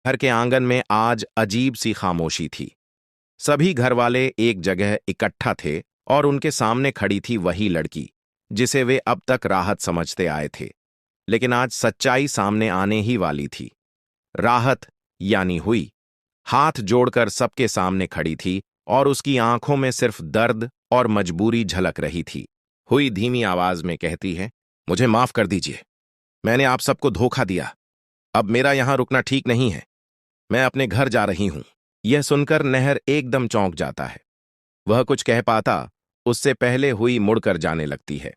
घर के आंगन में आज अजीब सी खामोशी थी। सभी घरवाले एक जगह इकट्ठा थे और उनके सामने खड़ी थी वही लड़की जिसे वे अब तक राहत समझते आए थे। लेकिन आज सच्चाई सामने आने ही वाली थी। राहत यानी हुई हाथ जोड़कर सबके सामने खड़ी थी और उसकी आंखों में सिर्फ दर्द और मजबूरी झलक रही थी। हुई धीमी आवाज में कहती है, मुझे माफ कर दीजिए, मैंने आप सबको धोखा दिया। अब मेरा यहां रुकना ठीक नहीं है, मैं अपने घर जा रही हूं। यह सुनकर नहर एकदम चौंक जाता है। वह कुछ कह पाता उससे पहले हुई मुड़कर जाने लगती है।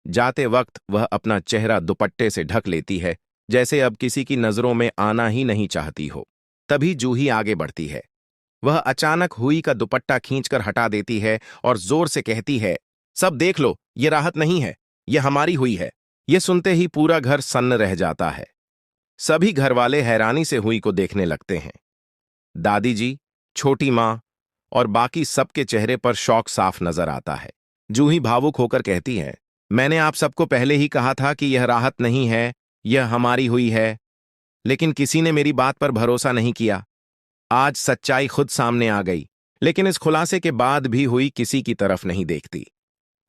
जाते वक्त वह अपना चेहरा दुपट्टे से ढक लेती है, जैसे अब किसी की नजरों में आना ही नहीं चाहती हो। तभी जूही आगे बढ़ती है। वह अचानक हुई का दुपट्टा खींचकर हटा देती है और जोर से कहती है, सब देख लो, ये राहत नहीं है, यह हमारी हुई है। यह सुनते ही पूरा घर सन्न रह जाता है। सभी घरवाले हैरानी से हुई को देखने लगते हैं। दादी जी, छोटी माँ और बाकी सबके चेहरे पर शौक साफ नजर आता है। जूही भावुक होकर कहती है, मैंने आप सबको पहले ही कहा था कि यह राहत नहीं है, यह हमारी हुई है, लेकिन किसी ने मेरी बात पर भरोसा नहीं किया। आज सच्चाई खुद सामने आ गई, लेकिन इस खुलासे के बाद भी हुई किसी की तरफ नहीं देखती।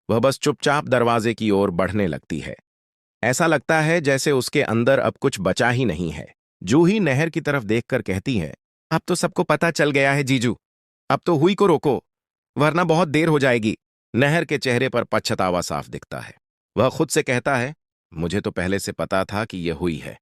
वह बस चुपचाप दरवाजे की ओर बढ़ने लगती है। ऐसा लगता है जैसे उसके अंदर अब कुछ बचा ही नहीं है। जूही नहर की तरफ देखकर कहती है, अब तो सबको पता चल गया है जीजू, अब तो हुई को रोको, वरना बहुत देर हो जाएगी। नहर के चेहरे पर पछतावा साफ दिखता है। वह खुद से कहता है, मुझे तो पहले से पता था कि यह हुई है,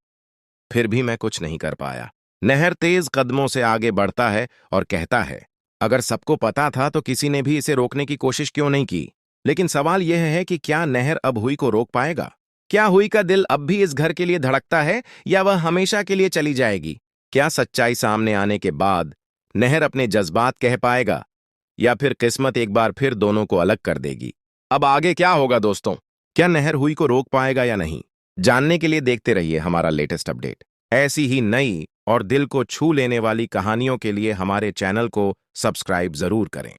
फिर भी मैं कुछ नहीं कर पाया। नहर तेज कदमों से आगे बढ़ता है और कहता है, अगर सबको पता था तो किसी ने भी इसे रोकने की कोशिश क्यों नहीं की? लेकिन सवाल यह है कि क्या नहर अब हुई को रोक पाएगा? क्या हुई का दिल अब भी इस घर के लिए धड़कता है या वह हमेशा के लिए चली जाएगी? क्या सच्चाई सामने आने के बाद नहर अपने जज्बात कह पाएगा या फिर किस्मत एक बार फिर दोनों को अलग कर देगी? अब आगे क्या होगा दोस्तों? क्या नहर हुई को रोक पाएगा या नहीं? जानने के लिए देखते रहिए हमारा लेटेस्ट अपडेट। ऐसी ही नई और दिल को छू लेने वाली कहानियों के लिए हमारे चैनल को सब्सक्राइब जरूर करें।